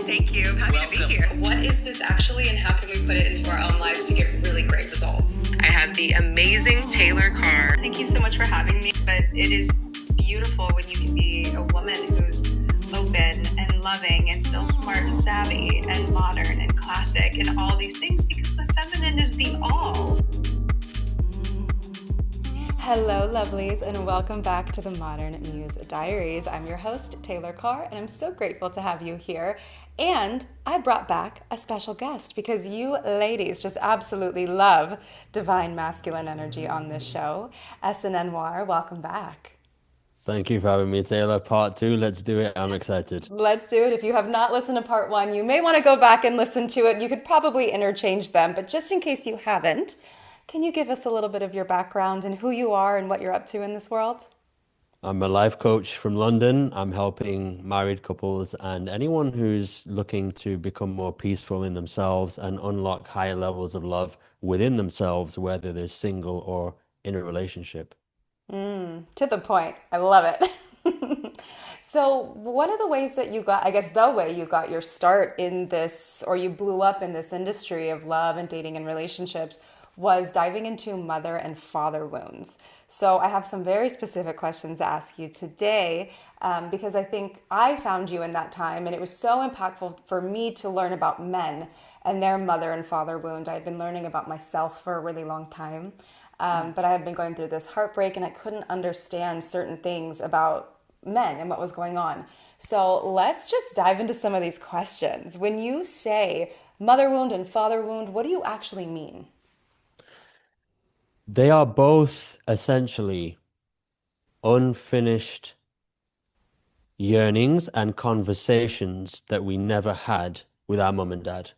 Thank you. I'm happy to be here. What is this actually, and how can we put it into our own lives to get really great results? I have the amazing Taylor Carr. Thank you so much for having me. But it is beautiful when you can be a woman who's open and loving and still smart and savvy and modern and classic and all these things, because the feminine is the all. Hello, lovelies, and welcome back to the Modern Muse Diaries. I'm your host, Taylor Carr, and I'm so grateful to have you here. And I brought back a special guest because you ladies just absolutely love divine masculine energy on this show. Ehsun Anwar, welcome back. Thank you for having me, Taylor. Part two, let's do it. I'm excited. Let's do it. If you have not listened to part one, you may want to go back and listen to it. You could probably interchange them, but just in case you haven't, can you give us a little bit of your background and who you are and what you're up to in this world? I'm a life coach from London. I'm helping married couples and anyone who's looking to become more peaceful in themselves and unlock higher levels of love within themselves, whether they're single or in a relationship. To the point. I love it. So, one of the ways that you got, I guess the way you got your start in this, or you blew up in this industry of love and dating and relationships, was diving into mother and father wounds. So, I have some very specific questions to ask you today, because I think I found you in that time, and it was so impactful for me to learn about men and their mother and father wound. I had been learning about myself for a really long time. But I had been going through this heartbreak and I couldn't understand certain things about men and what was going on. So let's just dive into some of these questions. When you say mother wound and father wound, what do you actually mean? They are both essentially unfinished yearnings and conversations that we never had with our mum and dad.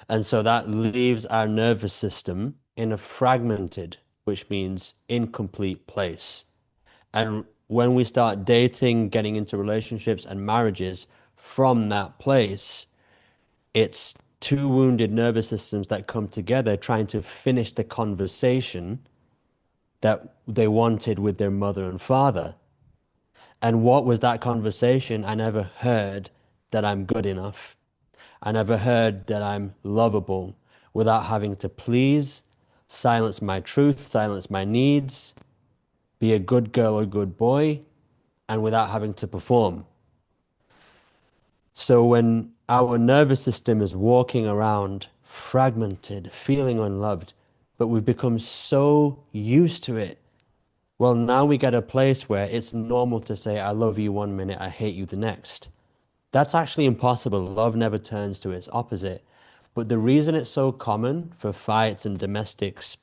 And so that leaves our nervous system in a fragmented, which means incomplete place. And when we start dating, getting into relationships and marriages from that place, it's two wounded nervous systems that come together trying to finish the conversation that they wanted with their mother and father. And what was that conversation? I never heard that I'm good enough. I never heard that I'm lovable without having to please, silence my truth, silence my needs, be a good girl or good boy, and without having to perform. So when our nervous system is walking around fragmented, feeling unloved, but we've become so used to it, well, now we get a place where it's normal to say, I love you one minute, I hate you the next. That's actually impossible. Love never turns to its opposite. But the reason it's so common for fights and domestics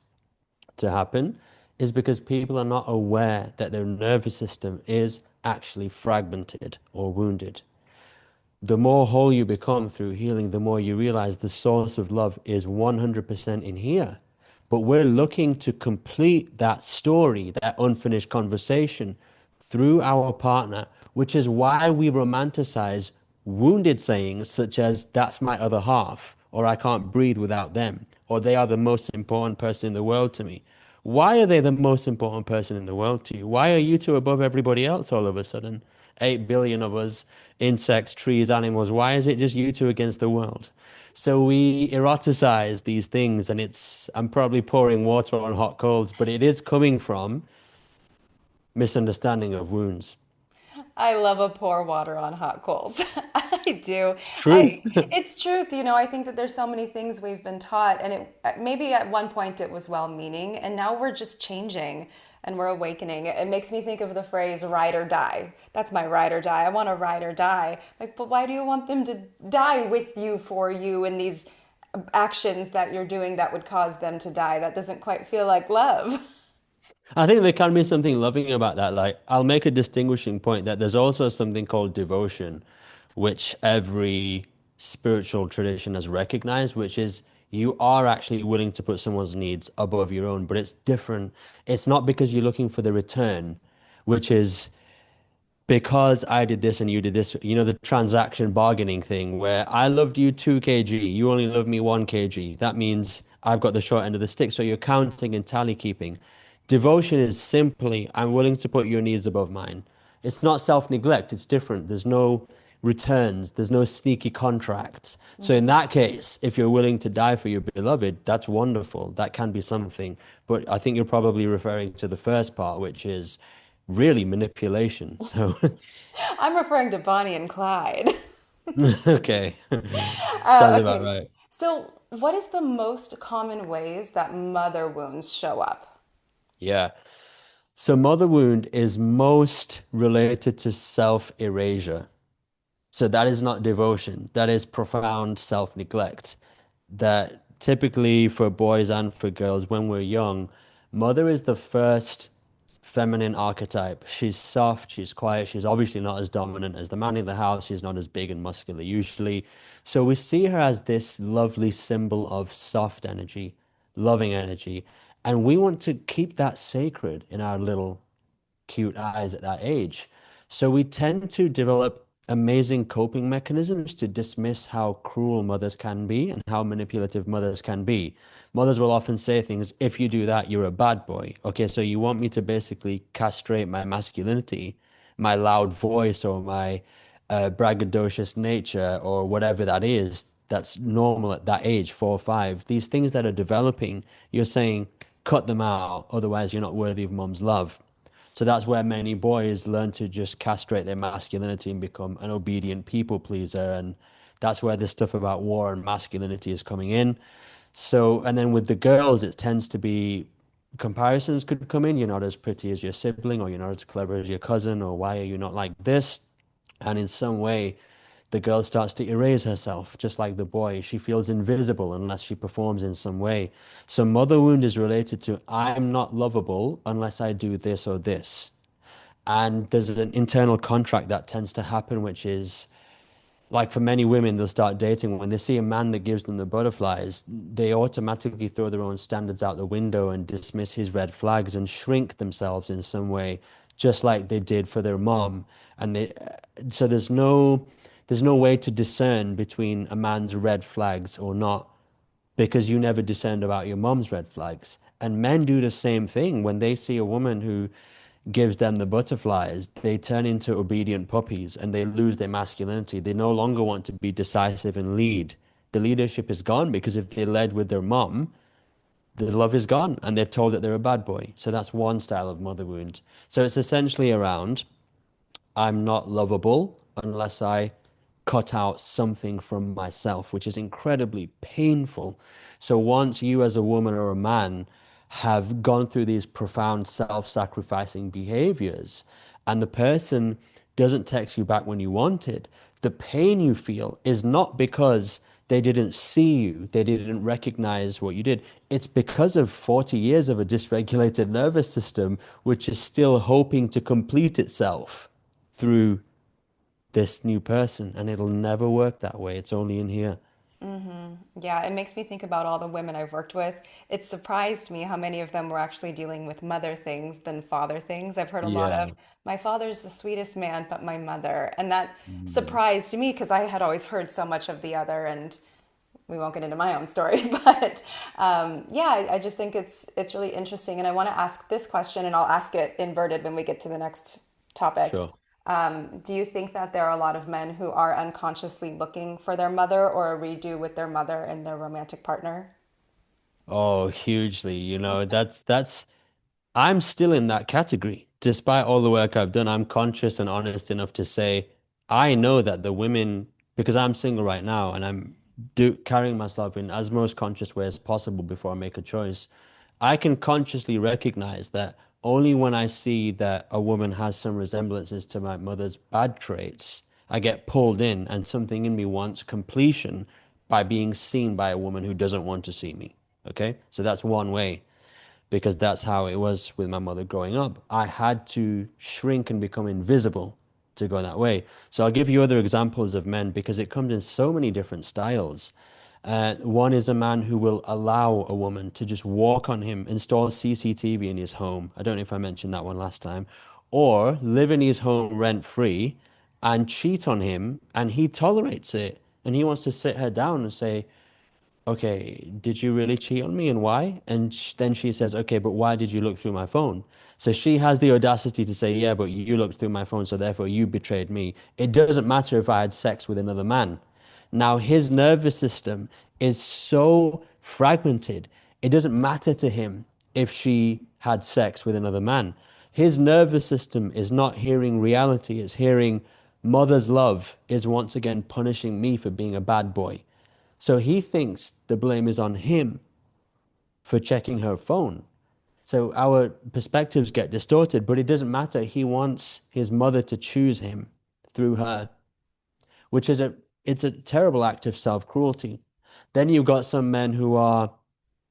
to happen is because people are not aware that their nervous system is actually fragmented or wounded. The more whole you become through healing, the more you realize the source of love is 100% in here. But we're looking to complete that story, that unfinished conversation through our partner, which is why we romanticize wounded sayings such as, that's my other half, or I can't breathe without them, or they are the most important person in the world to me. Why are they the most important person in the world to you? Why are you two above everybody else all of a sudden? 8 billion of us, insects, trees, animals. Why is it just you two against the world? So we eroticize these things, and I'm probably pouring water on hot coals, but it is coming from misunderstanding of wounds. I love a pour water on hot coals. I do. Truth. It's truth. I think that there's so many things we've been taught, and maybe at one point it was well-meaning, and now we're just changing and we're awakening. It makes me think of the phrase ride or die. That's my ride or die. I want to ride or die. Like, but why do you want them to die with you, for you, in these actions that you're doing that would cause them to die? That doesn't quite feel like love. I think there can be something loving about that. Like, I'll make a distinguishing point that there's also something called devotion, which every spiritual tradition has recognized, which is you are actually willing to put someone's needs above your own, but it's different. It's not because you're looking for the return, which is because I did this and you did this, the transaction bargaining thing where I loved you 2 kg, you only love me 1 kg. That means I've got the short end of the stick. So you're counting and tally keeping. Devotion is simply, I'm willing to put your needs above mine. It's not self-neglect, it's different. There's no returns. There's no sneaky contract. So in that case, if you're willing to die for your beloved, that's wonderful. That can be something. But I think you're probably referring to the first part, which is really manipulation. So, I'm referring to Bonnie and Clyde. okay. Sounds about Okay. right. So, what is the most common ways that mother wounds show up? Yeah. So mother wound is most related to self-erasure. So that is not devotion. That is profound self-neglect. That typically for boys and for girls, when we're young, mother is the first feminine archetype. She's soft, she's quiet, she's obviously not as dominant as the man in the house, she's not as big and muscular usually. So we see her as this lovely symbol of soft energy, loving energy. And we want to keep that sacred in our little cute eyes at that age. So we tend to develop amazing coping mechanisms to dismiss how cruel mothers can be and how manipulative mothers can be. Mothers will often say things, if you do that, you're a bad boy. Okay, so you want me to basically castrate my masculinity, my loud voice, or my braggadocious nature, or whatever that is, that's normal at that age, 4 or 5. These things that are developing, you're saying, cut them out, otherwise you're not worthy of mom's love. So that's where many boys learn to just castrate their masculinity and become an obedient people pleaser. And that's where this stuff about war and masculinity is coming in. So, and then with the girls, it tends to be comparisons could come in. You're not as pretty as your sibling, or you're not as clever as your cousin, or why are you not like this? And in some way, the girl starts to erase herself, just like the boy. She feels invisible unless she performs in some way. So mother wound is related to I'm not lovable unless I do this or this. And there's an internal contract that tends to happen, which is like for many women, they'll start dating. When they see a man that gives them the butterflies, they automatically throw their own standards out the window and dismiss his red flags and shrink themselves in some way, just like they did for their mom. And so there's no way to discern between a man's red flags or not because you never discerned about your mom's red flags. And men do the same thing when they see a woman who gives them the butterflies, they turn into obedient puppies and they lose their masculinity. They no longer want to be decisive and lead. The leadership is gone because if they led with their mom, the love is gone and they're told that they're a bad boy. So that's one style of mother wound. So it's essentially around I'm not lovable unless I cut out something from myself, which is incredibly painful. So once you as a woman or a man have gone through these profound self-sacrificing behaviors and the person doesn't text you back when you wanted, the pain you feel is not because they didn't see you, they didn't recognize what you did. It's because of 40 years of a dysregulated nervous system, which is still hoping to complete itself through this new person, and it'll never work that way. It's only in here. Yeah, it makes me think about all the women I've worked with. It surprised me how many of them were actually dealing with mother things than father things. I've heard a lot of, Yeah. my father's the sweetest man, but my mother. And that Mm. surprised me because I had always heard so much of the other, and we won't get into my own story, but yeah, I just think it's really interesting. And I want to ask this question, and I'll ask it inverted when we get to the next topic. Sure. Do you think that there are a lot of men who are unconsciously looking for their mother or a redo with their mother and their romantic partner? Oh, hugely. That's I'm still in that category. Despite all the work I've done, I'm conscious and honest enough to say I know that the women, because I'm single right now and I'm carrying myself in as most conscious way as possible before I make a choice. I can consciously recognize that only when I see that a woman has some resemblances to my mother's bad traits, I get pulled in and something in me wants completion by being seen by a woman who doesn't want to see me. Okay? So that's one way because that's how it was with my mother growing up. I had to shrink and become invisible to go that way. So I'll give you other examples of men because it comes in so many different styles. One is a man who will allow a woman to just walk on him, install CCTV in his home. I don't know if I mentioned that one last time. Or live in his home rent free and cheat on him, and he tolerates it. And he wants to sit her down and say, okay, did you really cheat on me and why? And sh then she says, okay, but why did you look through my phone? So she has the audacity to say, yeah, but you looked through my phone, so therefore you betrayed me. It doesn't matter if I had sex with another man. Now, his nervous system is so fragmented, it doesn't matter to him if she had sex with another man. His nervous system is not hearing reality, it's hearing mother's love is once again punishing me for being a bad boy. So he thinks the blame is on him for checking her phone. So our perspectives get distorted, but it doesn't matter. He wants his mother to choose him through her, which is it's a terrible act of self-cruelty. Then you've got some men who are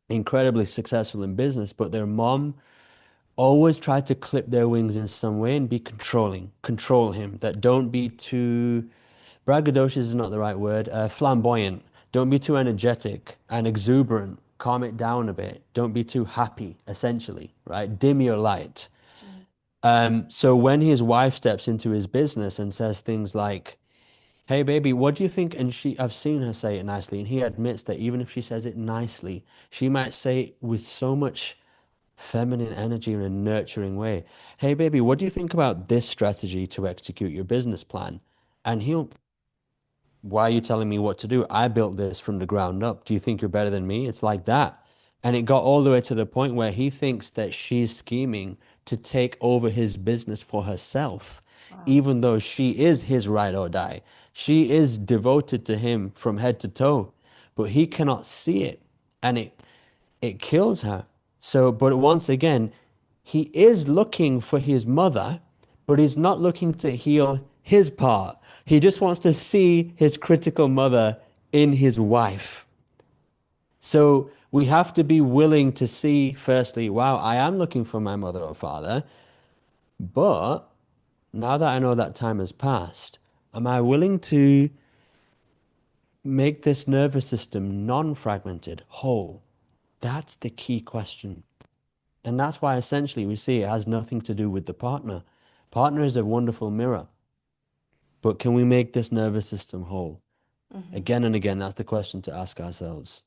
incredibly successful in business, but their mom always tried to clip their wings in some way and be controlling, control him. That don't be too braggadocious is not the right word. Flamboyant. Don't be too energetic and exuberant. Calm it down a bit. Don't be too happy, essentially, right? Dim your light. So when his wife steps into his business and says things like, "Hey, baby, what do you think?" And I've seen her say it nicely, and he admits that even if she says it nicely, she might say it with so much feminine energy in a nurturing way. "Hey, baby, what do you think about this strategy to execute your business plan?" And he'll why are you telling me what to do? I built this from the ground up. Do you think you're better than me? It's like that. And it got all the way to the point where he thinks that she's scheming to take over his business for herself, Wow. even though she is his ride or die. She is devoted to him from head to toe, but he cannot see it. And it kills her. So, but once again, he is looking for his mother, but he's not looking to heal his part. He just wants to see his critical mother in his wife. So we have to be willing to see, firstly, wow, I am looking for my mother or father, but now that I know that time has passed, am I willing to make this nervous system non-fragmented, whole? That's the key question. And that's why essentially we see it has nothing to do with the partner. Partner is a wonderful mirror, but can we make this nervous system whole? Again and again, that's the question to ask ourselves.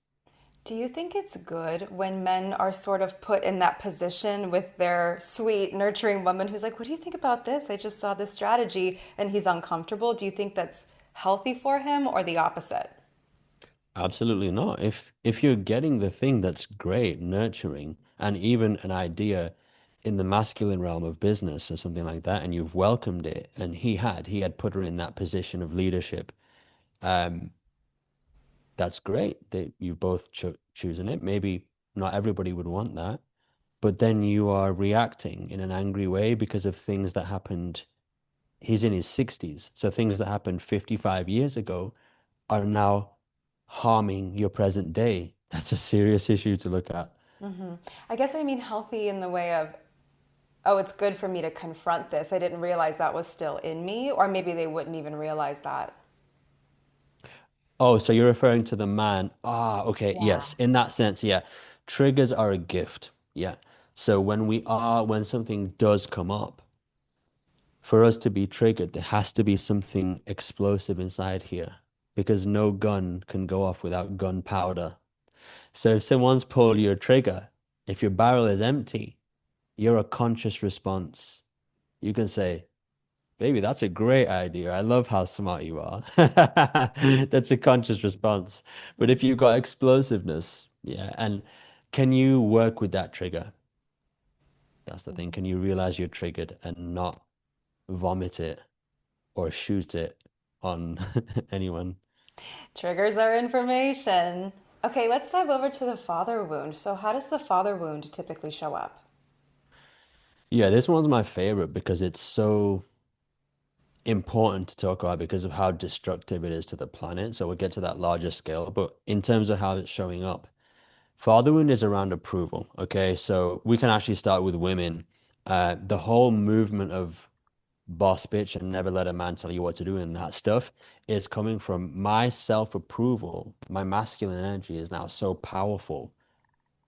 Do you think it's good when men are sort of put in that position with their sweet, nurturing woman who's like, "What do you think about this? I just saw this strategy," and he's uncomfortable? Do you think that's healthy for him or the opposite? Absolutely not. If you're getting the thing that's great, nurturing, and even an idea in the masculine realm of business or something like that, and you've welcomed it, and he had put her in that position of leadership, um, that's great that you've both chosen it. Maybe not everybody would want that, but then you are reacting in an angry way because of things that happened. He's in his 60s, so things that happened 55 years ago are now harming your present day. That's a serious issue to look at. I guess I mean healthy in the way of, oh, it's good for me to confront this. I didn't realize that was still in me, or maybe they wouldn't even realize that. Oh, so you're referring to the man. Ah, okay. Yeah. Yes. In that sense, yeah. Triggers are a gift. Yeah. So when something does come up, for us to be triggered, there has to be something explosive inside here because no gun can go off without gunpowder. So if someone's pulled your trigger, if your barrel is empty, you're a conscious response. You can say, "Baby, that's a great idea. I love how smart you are." That's a conscious response. But if you've got explosiveness, yeah, and can you work with that trigger? That's the thing. Can you realize you're triggered and not vomit it or shoot it on anyone? Triggers are information. Okay, let's dive over to the father wound. So, how does the father wound typically show up? Yeah, this one's my favorite because it's so important to talk about because of how destructive it is to the planet. So we'll get to that larger scale. But in terms of how it's showing up, father wound is around approval. Okay, so we can actually start with women. The whole movement of boss bitch and never let a man tell you what to do and that stuff is coming from my self-approval. My masculine energy is now so powerful.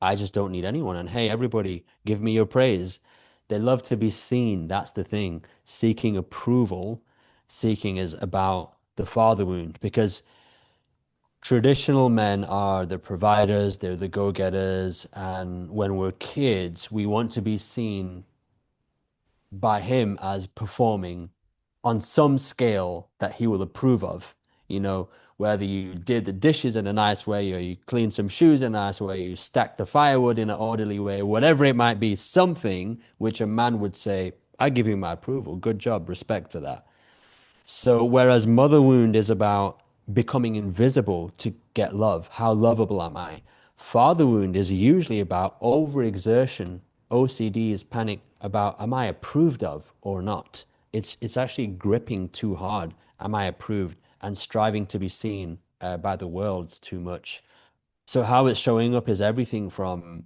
I just don't need anyone. And hey, everybody, give me your praise. They love to be seen. That's the thing. Seeking approval, seeking is about the father wound because traditional men are the providers, they're the go-getters, and when we're kids, we want to be seen by him as performing on some scale that he will approve of. You know, whether you did the dishes in a nice way, or you cleaned some shoes in a nice way, you stacked the firewood in an orderly way, whatever it might be, something which a man would say, I give you my approval. Good job, respect for that. So, whereas Mother Wound is about becoming invisible to get love, how lovable am I? Father Wound is usually about overexertion. OCD is panic about am I approved of or not? It's actually gripping too hard. Am I approved? And striving to be seen by the world too much. So how it's showing up is everything from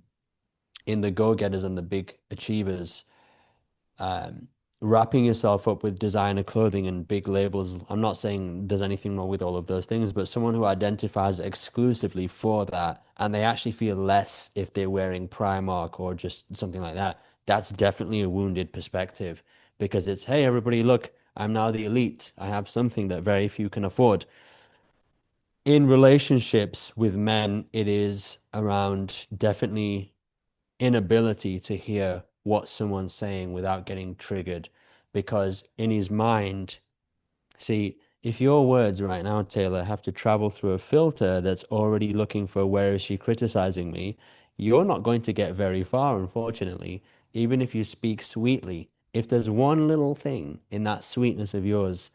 in the go-getters and the big achievers um, wrapping yourself up with designer clothing and big labels. I'm not saying there's anything wrong with all of those things, but someone who identifies exclusively for that and they actually feel less if they're wearing Primark or just something like that, that's definitely a wounded perspective because it's, hey, everybody, look, I'm now the elite. I have something that very few can afford. In relationships with men, it is around definitely inability to hear what someone's saying without getting triggered. Because in his mind, see, if your words right now, Taylor, have to travel through a filter that's already looking for where is she criticizing me, you're not going to get very far, unfortunately, even if you speak sweetly. If there's one little thing in that sweetness of yours,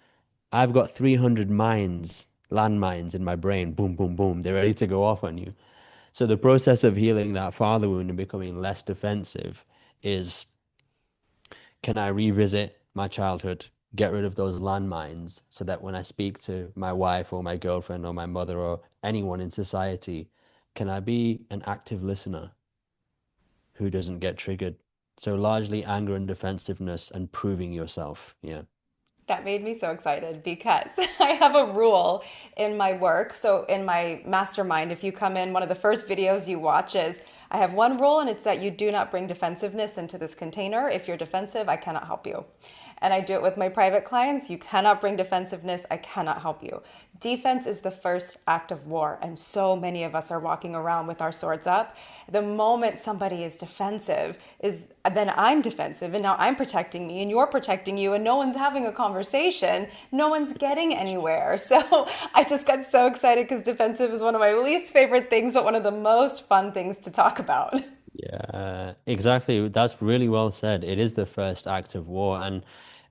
I've got 300 mines, landmines in my brain, boom, boom, boom. They're ready to go off on you. So the process of healing that father wound and becoming less defensive is, can I revisit my childhood, get rid of those landmines so that when I speak to my wife or my girlfriend or my mother or anyone in society, can I be an active listener who doesn't get triggered? So largely anger and defensiveness and proving yourself. Yeah. That made me so excited because I have a rule in my work. So, in my mastermind, if you come in, one of the first videos you watch is I have one rule, and it's that you do not bring defensiveness into this container. If you're defensive, I cannot help you. And I do it with my private clients. You cannot bring defensiveness. I cannot help you. Defense is the first act of war. And so many of us are walking around with our swords up. The moment somebody is defensive, is then I'm defensive and now I'm protecting me and you're protecting you and no one's having a conversation. No one's getting anywhere. So I just got so excited because defensive is one of my least favorite things, but one of the most fun things to talk about. Yeah, exactly. That's really well said. It is the first act of war. And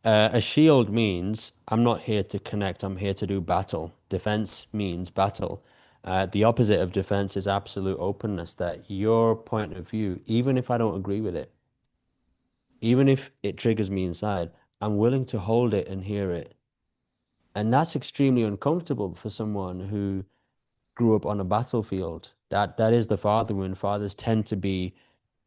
a shield means I'm not here to connect, I'm here to do battle. Defense means battle. The opposite of defense is absolute openness, that your point of view, even if I don't agree with it, even if it triggers me inside, I'm willing to hold it and hear it. And that's extremely uncomfortable for someone who grew up on a battlefield. That is the father wound. Fathers tend to be,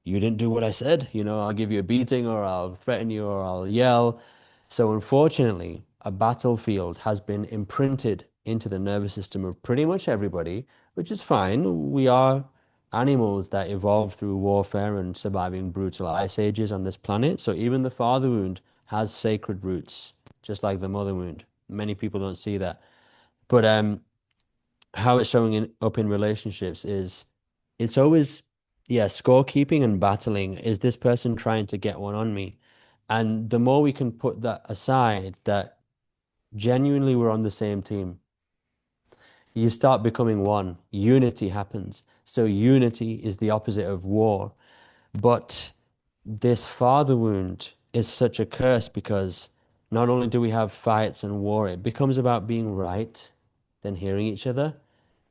you didn't do what I said, I'll give you a beating or I'll threaten you or I'll yell. So unfortunately, a battlefield has been imprinted into the nervous system of pretty much everybody, which is fine. We are animals that evolved through warfare and surviving brutal ice ages on this planet. So even the father wound has sacred roots, just like the mother wound. Many people don't see that. But how it's showing up in relationships is it's always, yeah, scorekeeping and battling. Is this person trying to get one on me? And the more we can put that aside, that genuinely we're on the same team, you start becoming one. Unity happens. So unity is the opposite of war. But this father wound is such a curse because not only do we have fights and war, it becomes about being right, then hearing each other.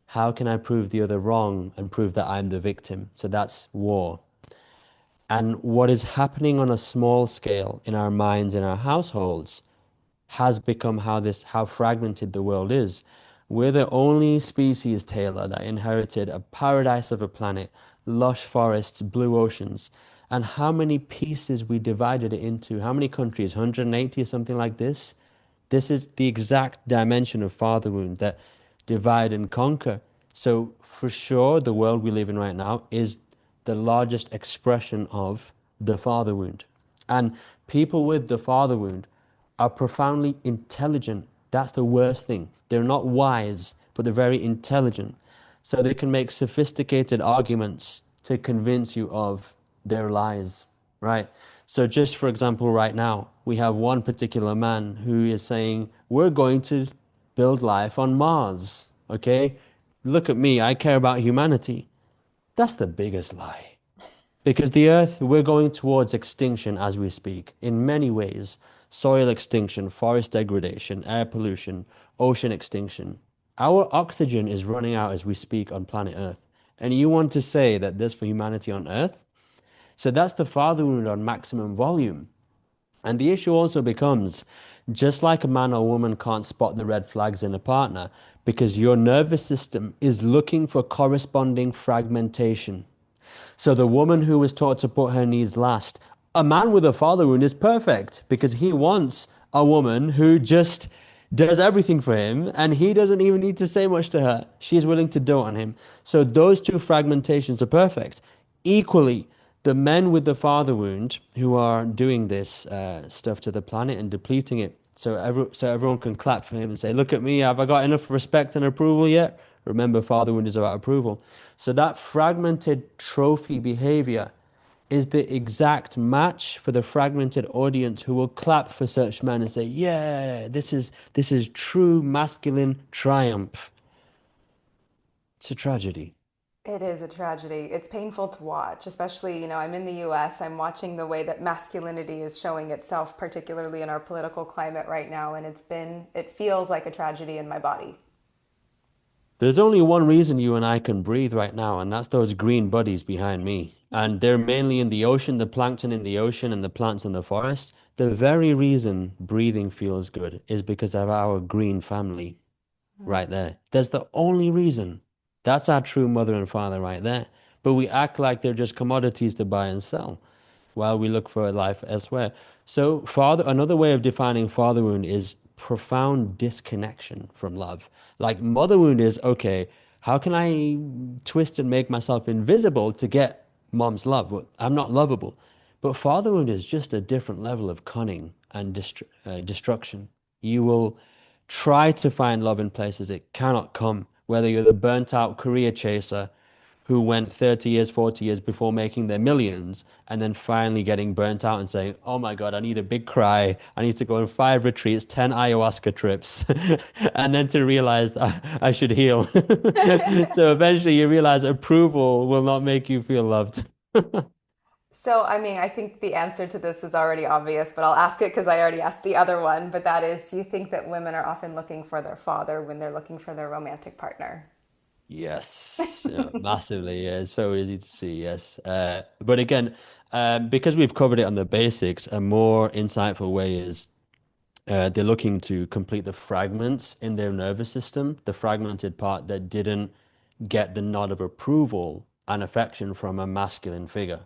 How can I prove the other wrong and prove that I'm the victim? So that's war. And what is happening on a small scale in our minds, in our households, has become how fragmented the world is. We're the only species, Taylor, that inherited a paradise of a planet, lush forests, blue oceans, and how many pieces we divided it into, how many countries, 180 or something like this? This is the exact dimension of father wound, that divide and conquer. So for sure, the world we live in right now is the largest expression of the father wound. And people with the father wound are profoundly intelligent. That's the worst thing. They're not wise, but they're very intelligent. So they can make sophisticated arguments to convince you of their lies, right? So just for example, right now, we have one particular man who is saying, we're going to build life on Mars, okay? Look at me, I care about humanity. That's the biggest lie. Because the Earth, we're going towards extinction as we speak in many ways. Soil extinction, forest degradation, air pollution, ocean extinction. Our oxygen is running out as we speak on planet Earth. And you want to say that there's for humanity on Earth? So that's the father wound on maximum volume. And the issue also becomes just like a man or woman can't spot the red flags in a partner because your nervous system is looking for corresponding fragmentation. So the woman who was taught to put her needs last, a man with a father wound is perfect because he wants a woman who just does everything for him and he doesn't even need to say much to her. She's willing to dote on him. So those two fragmentations are perfect. Equally, the men with the father wound who are doing this stuff to the planet and depleting it so everyone can clap for him and say, look at me, have I got enough respect and approval yet? Remember, father wound is about approval. So that fragmented trophy behavior is the exact match for the fragmented audience who will clap for such men and say, yeah, this is true masculine triumph. It's a tragedy. It is a tragedy. It's painful to watch, especially, I'm in the US. I'm watching the way that masculinity is showing itself, particularly in our political climate right now. And it feels like a tragedy in my body. There's only one reason you and I can breathe right now, and that's those green buddies behind me. And they're mainly in the ocean, the plankton in the ocean and the plants in the forest. The very reason breathing feels good is because of our green family right there. That's the only reason. That's our true mother and father right there. But we act like they're just commodities to buy and sell while we look for a life elsewhere. So, another way of defining father wound is profound disconnection from love. Like mother wound is, okay, how can I twist and make myself invisible to get mom's love? Well, I'm not lovable. But father wound is just a different level of cunning and destruction. You will try to find love in places it cannot come, whether you're the burnt out career chaser who went 30 years, 40 years before making their millions, and then finally getting burnt out and saying, oh my God, I need a big cry. I need to go on 5 retreats, 10 ayahuasca trips, and then to realize that I should heal. So eventually you realize approval will not make you feel loved. So, I think the answer to this is already obvious, but I'll ask it because I already asked the other one. But that is, do you think that women are often looking for their father when they're looking for their romantic partner? Yes, yeah, massively. Yeah, it's so easy to see. Yes, but again, because we've covered it on the basics, a more insightful way is they're looking to complete the fragments in their nervous system, the fragmented part that didn't get the nod of approval and affection from a masculine figure.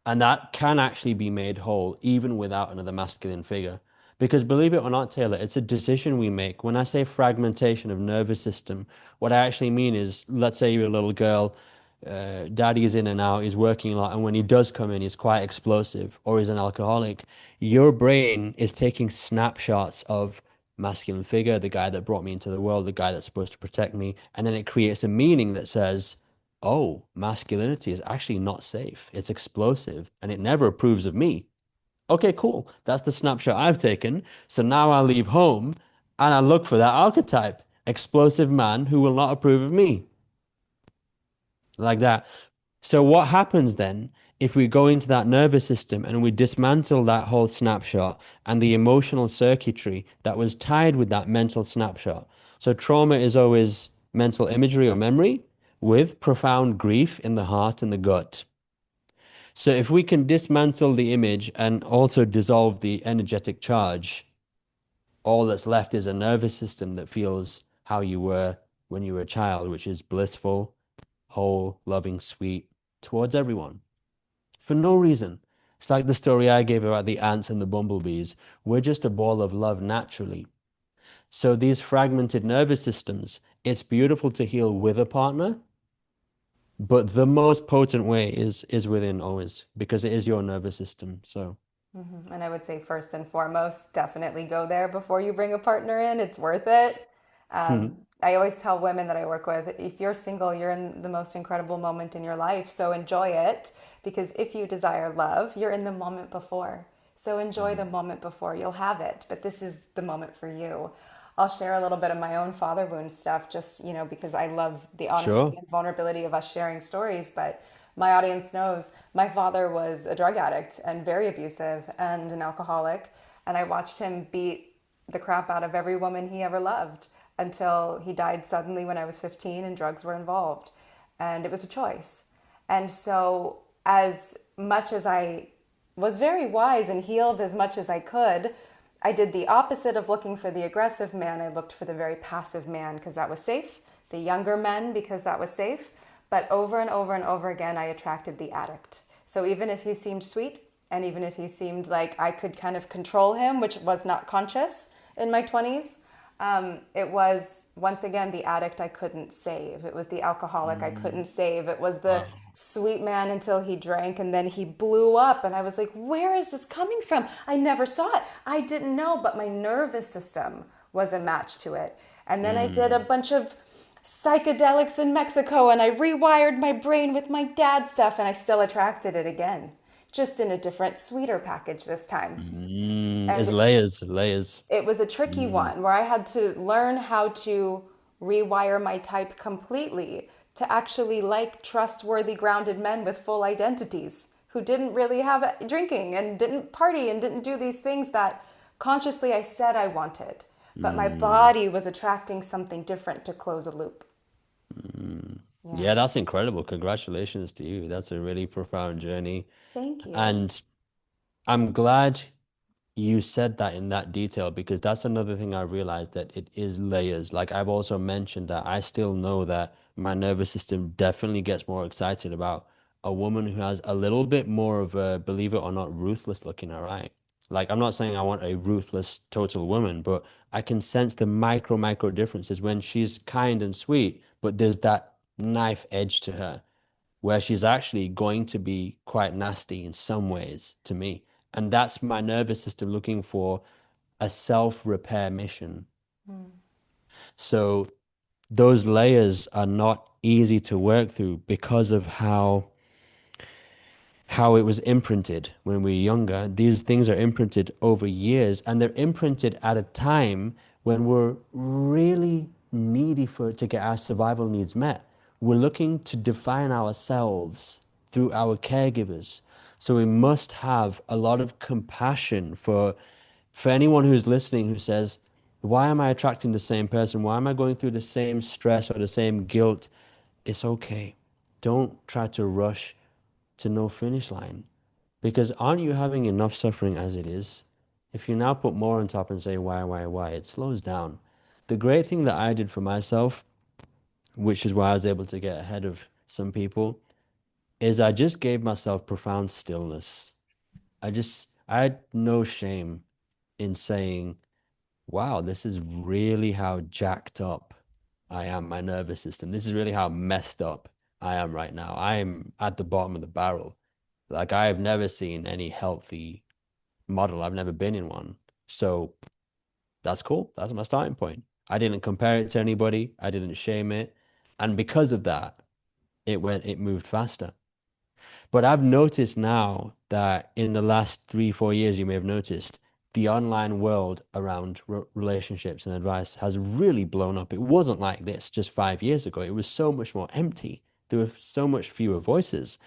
And that can actually be made whole even without another masculine figure. Because believe it or not, Taylor, it's a decision we make. When I say fragmentation of nervous system, what I actually mean is, let's say you're a little girl, daddy is in and out, he's working a lot, and when he does come in, he's quite explosive, or he's an alcoholic. Your brain is taking snapshots of masculine figure, the guy that brought me into the world, the guy that's supposed to protect me, and then it creates a meaning that says, oh, masculinity is actually not safe. It's explosive and it never approves of me. Okay, cool. That's the snapshot I've taken. So now I leave home and I look for that archetype, explosive man who will not approve of me. Like that. So what happens then if we go into that nervous system and we dismantle that whole snapshot and the emotional circuitry that was tied with that mental snapshot? So trauma is always mental imagery or memory with profound grief in the heart and the gut. So if we can dismantle the image and also dissolve the energetic charge, all that's left is a nervous system that feels how you were when you were a child, which is blissful, whole, loving, sweet towards everyone for no reason. It's like the story I gave about the ants and the bumblebees. We're just a ball of love naturally. So these fragmented nervous systems, it's beautiful to heal with a partner, but the most potent way is within always because it is your nervous system. So And I would say first and foremost, definitely go there before you bring a partner in. It's worth it. I always tell women that I work with, if you're single, you're in the most incredible moment in your life. So enjoy it because if you desire love, you're in the moment before. So enjoy the moment before. You'll have it, but this is the moment for you. I'll share a little bit of my own father wound stuff just, because I love the honesty Sure. and vulnerability of us sharing stories, but my audience knows my father was a drug addict and very abusive and an alcoholic, and I watched him beat the crap out of every woman he ever loved until he died suddenly when I was 15 and drugs were involved. And it was a choice. And so, as much as I was very wise and healed as much as I could, I did the opposite of looking for the aggressive man. I looked for the very passive man because that was safe, the younger men because that was safe. But over and over and over again, I attracted the addict. So even if he seemed sweet and even if he seemed like I could kind of control him, which was not conscious in my 20s, it was once again the addict I couldn't save. It was the alcoholic I couldn't Mm, save. It was the wow. sweet man until he drank and then he blew up. And I was like, where is this coming from? I never saw it. I didn't know, but my nervous system was a match to it. And then I did a Mm, bunch of psychedelics in Mexico and I rewired my brain with my dad stuff and I still attracted it again, just in a different, sweeter package this time. it's And layers, layers. it was a tricky Mm, one where I had to learn how to rewire my type completely to actually like trustworthy, grounded men with full identities who didn't really have drinking and didn't party and didn't do these things that consciously I said I wanted. But my mm, body was attracting something different to close a loop. mm. Yeah. Yeah, that's incredible. Congratulations to you. That's a really profound journey. Thank you. And I'm glad you said that in that detail because that's another thing I realized that it is layers. Like I've also mentioned that I still know that my nervous system definitely gets more excited about a woman who has a little bit more of a, believe it or not, ruthless looking, all right? Like I'm not saying I want a ruthless total woman, but I can sense the micro differences when she's kind and sweet, but there's that knife edge to her where she's actually going to be quite nasty in some ways to me. And that's my nervous system looking for a self-repair mission. So those layers are not easy to work through because of how it was imprinted when we were younger. These things are imprinted over years, and they're imprinted at a time when we're really needy for to get our survival needs met. We're looking to define ourselves through our caregivers. So we must have a lot of compassion for anyone who's listening who says, why am I attracting the same person? Why am I going through the same stress or the same guilt? It's okay. Don't try to rush to no finish line. Because aren't you having enough suffering as it is? If you now put more on top and say, why, it slows down. The great thing that I did for myself, which is why I was able to get ahead of some people, is I just gave myself profound stillness. I had no shame in saying, wow, this is really how jacked up I am, my nervous system. This is really how messed up I am right now. I am at the bottom of the barrel. Like I have never seen any healthy model. I've never been in one. So that's cool. That's my starting point. I didn't compare it to anybody. I didn't shame it. And because of that, it moved faster. But I've noticed now that in the last 3, 4 years, you may have noticed the online world around relationships and advice has really blown up. It wasn't like this just 5 years ago. It was so much more empty. There were so much fewer voices.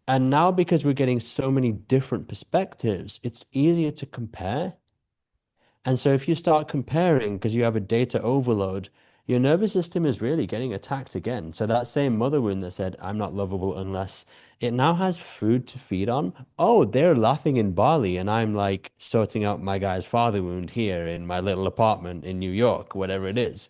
And now, because we're getting so many different perspectives, it's easier to compare. And so if you start comparing because you have a data overload, your nervous system is really getting attacked again. So that same mother wound that said, I'm not lovable unless it now has food to feed on. Oh, they're laughing in Bali, and I'm like sorting out my guy's father wound here in my little apartment in New York, whatever it is.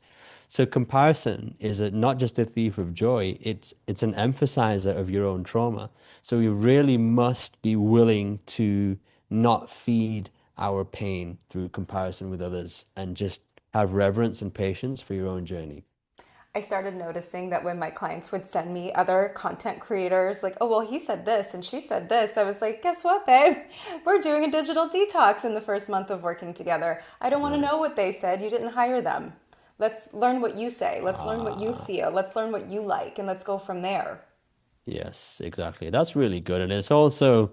So comparison is not just a thief of joy, it's an emphasizer of your own trauma. So we really must be willing to not feed our pain through comparison with others and just have reverence and patience for your own journey. I started noticing that when my clients would send me other content creators, like, oh, well, he said this and she said this, I was like, guess what, babe? We're doing a digital detox in the first month of working together. I don't want to know what Nice. they said. You didn't hire them. Let's learn what you say. Let's learn what you Ah, feel. Let's learn what you like, and let's go from there. yes, exactly. That's really good. And it's also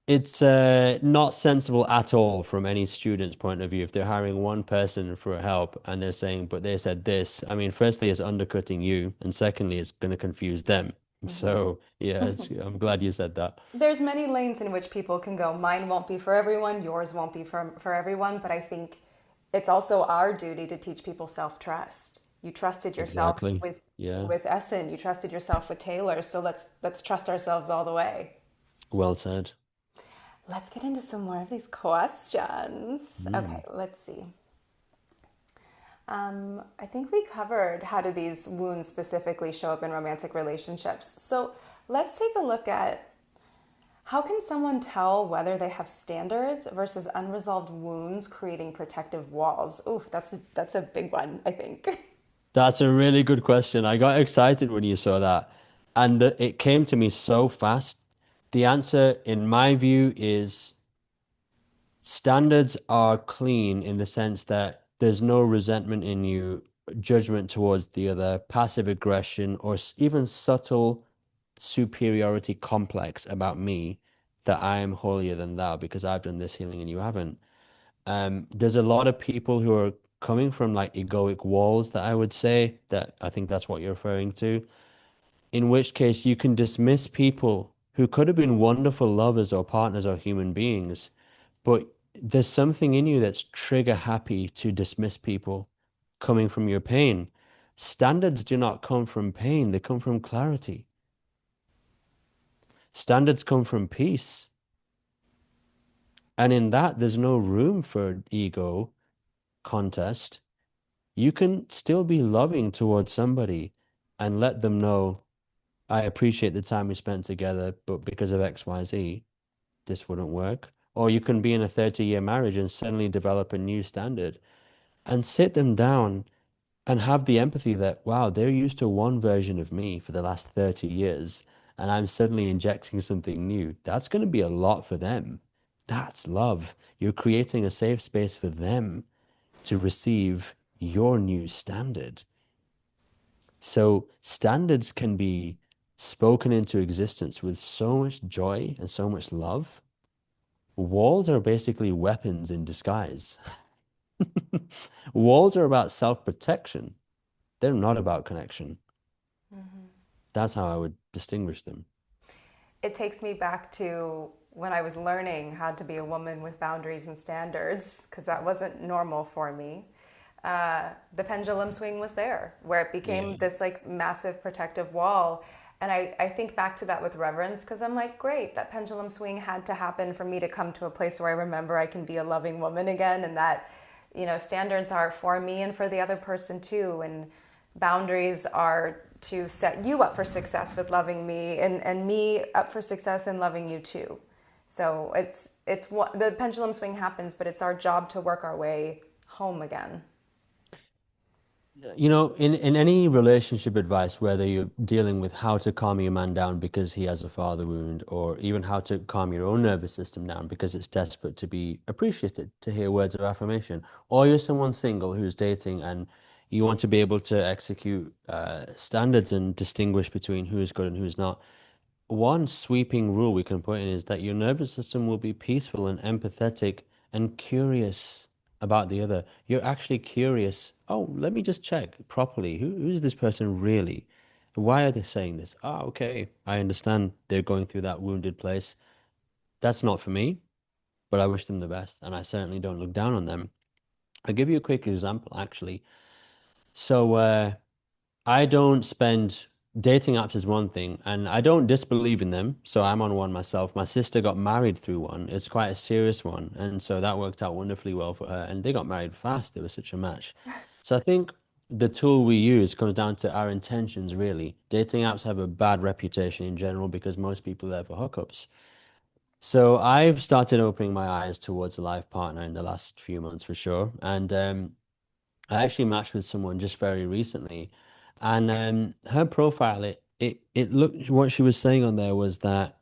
it's not sensible at all from any student's point of view if they're hiring one person for help and they're saying, but they said this. I mean, firstly, it's undercutting you, and secondly, it's going to confuse them. So, yeah, I'm glad you said that. There's many lanes in which people can go. Mine won't be for everyone, yours won't be for everyone, but I think it's also our duty to teach people self-trust. You trusted yourself Exactly. Yeah, with Ehsun, you trusted yourself with Taylor, so let's trust ourselves all the way. well said. Let's get into some more of these questions. Mm. Okay, let's see. I think we covered how do these wounds specifically show up in romantic relationships. So let's take a look at how can someone tell whether they have standards versus unresolved wounds creating protective walls? Ooh, that's a big one, I think. That's a really good question. I got excited when you saw that, and it came to me so fast. The answer, in my view, is standards are clean in the sense that there's no resentment in you, judgment towards the other, passive aggression, or even subtle superiority complex about me that I am holier than thou because I've done this healing and you haven't. There's a lot of people who are coming from like egoic walls that I would say that I think that's what you're referring to, in which case you can dismiss people who could have been wonderful lovers or partners or human beings, but there's something in you that's trigger happy to dismiss people coming from your pain. Standards do not come from pain, they come from clarity. Standards come from peace. And in that, there's no room for ego contest. You can still be loving towards somebody and let them know, I appreciate the time we spent together, but because of XYZ, this wouldn't work. Or you can be in a 30-year marriage and suddenly develop a new standard and sit them down and have the empathy that, wow, they're used to one version of me for the last 30 years, and I'm suddenly injecting something new. That's going to be a lot for them. That's love. You're creating a safe space for them to receive your new standard. So standards can be spoken into existence with so much joy and so much love. Walls are basically weapons in disguise. Walls are about self-protection. They're not about connection. That's how I would distinguish them. It takes me back to when I was learning how to be a woman with boundaries and standards, because that wasn't normal for me. The pendulum swing was there, where it became Yeah. this like massive protective wall. And I think back to that with reverence because I'm like, great, that pendulum swing had to happen for me to come to a place where I remember I can be a loving woman again and that, standards are for me and for the other person too. And boundaries are to set you up for success with loving me and me up for success in loving you too. So it's what the pendulum swing happens, but it's our job to work our way home again. You know, in any relationship advice, whether you're dealing with how to calm your man down because he has a father wound, or even how to calm your own nervous system down because it's desperate to be appreciated, to hear words of affirmation, or you're someone single who's dating and you want to be able to execute standards and distinguish between who's good and who's not. One sweeping rule we can put in is that your nervous system will be peaceful and empathetic and curious about the other. You're actually curious. Oh, let me just check properly. Who's this person really? Why are they saying this? Ah, okay. I understand they're going through that wounded place. That's not for me, but I wish them the best, and I certainly don't look down on them. I'll give you a quick example, actually. So, I don't spend dating apps is one thing, and I don't disbelieve in them. So I'm on one myself. My sister got married through one. It's quite a serious one, and so that worked out wonderfully well for her. And they got married fast. They were such a match. So I think the tool we use comes down to our intentions, really. Dating apps have a bad reputation in general because most people are there for hookups. So I've started opening my eyes towards a life partner in the last few months for sure, and I actually matched with someone just very recently, and her profile, it looked what she was saying on there was that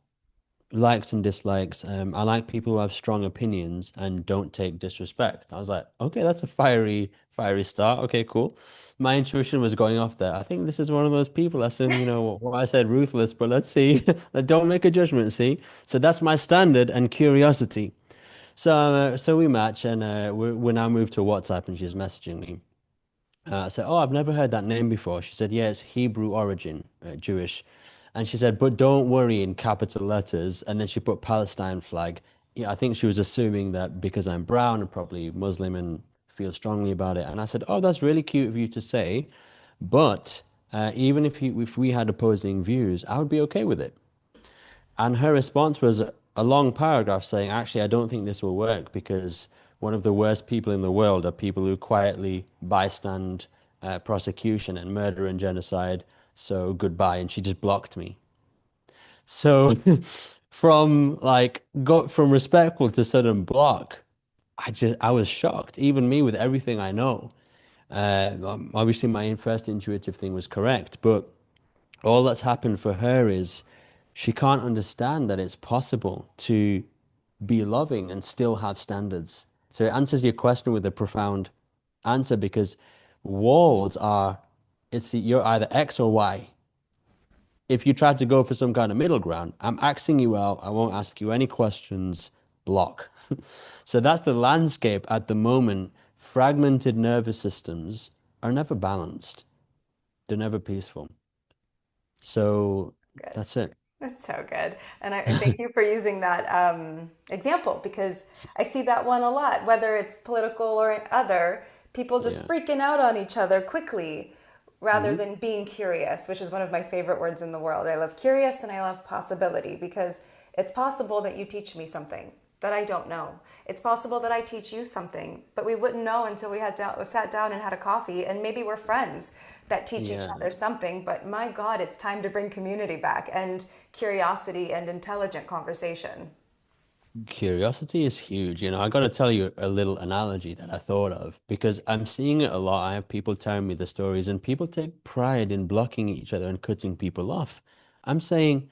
likes and dislikes. I like people who have strong opinions and don't take disrespect. I was like, okay, that's a fiery start. Okay, cool. My intuition was going off there. I think this is one of those people that's in, what I said, ruthless, but let's see. Don't make a judgment, see? So that's my standard and curiosity. So we match, and we're now moved to WhatsApp, and she's messaging me. I said, "Oh, I've never heard that name before." She said, "Yeah, it's Hebrew origin, Jewish." And she said, "But don't worry," in capital letters. And then she put Palestine flag. Yeah, I think she was assuming that because I'm brown and probably Muslim and feel strongly about it. And I said, "Oh, that's really cute of you to say, but even if we had opposing views, I would be okay with it." And her response was a long paragraph saying, actually, I don't think this will work because one of the worst people in the world are people who quietly bystand prosecution and murder and genocide. So goodbye. And she just blocked me. So from like got from respectful to sudden block, I was shocked. Even me with everything I know. Obviously, my first intuitive thing was correct, but all that's happened for her is she can't understand that it's possible to be loving and still have standards. So it answers your question with a profound answer because walls are, you're either X or Y. If you try to go for some kind of middle ground, I'm axing you out. I won't ask you any questions. Block. So that's the landscape at the moment. Fragmented nervous systems are never balanced. They're never peaceful. So Good. that's it. That's so good. And I thank you for using that example because I see that one a lot, whether it's political or other, people just Yeah. freaking out on each other quickly rather Hmm. than being curious, which is one of my favorite words in the world. I love curious and I love possibility because it's possible that you teach me something that I don't know. It's possible that I teach you something, but we wouldn't know until sat down and had a coffee, and maybe we're friends that teach each Yeah. other something. But my God, it's time to bring community back and curiosity and intelligent conversation. Curiosity is huge. I got to tell you a little analogy that I thought of because I'm seeing it a lot. I have people telling me the stories, and people take pride in blocking each other and cutting people off. I'm saying,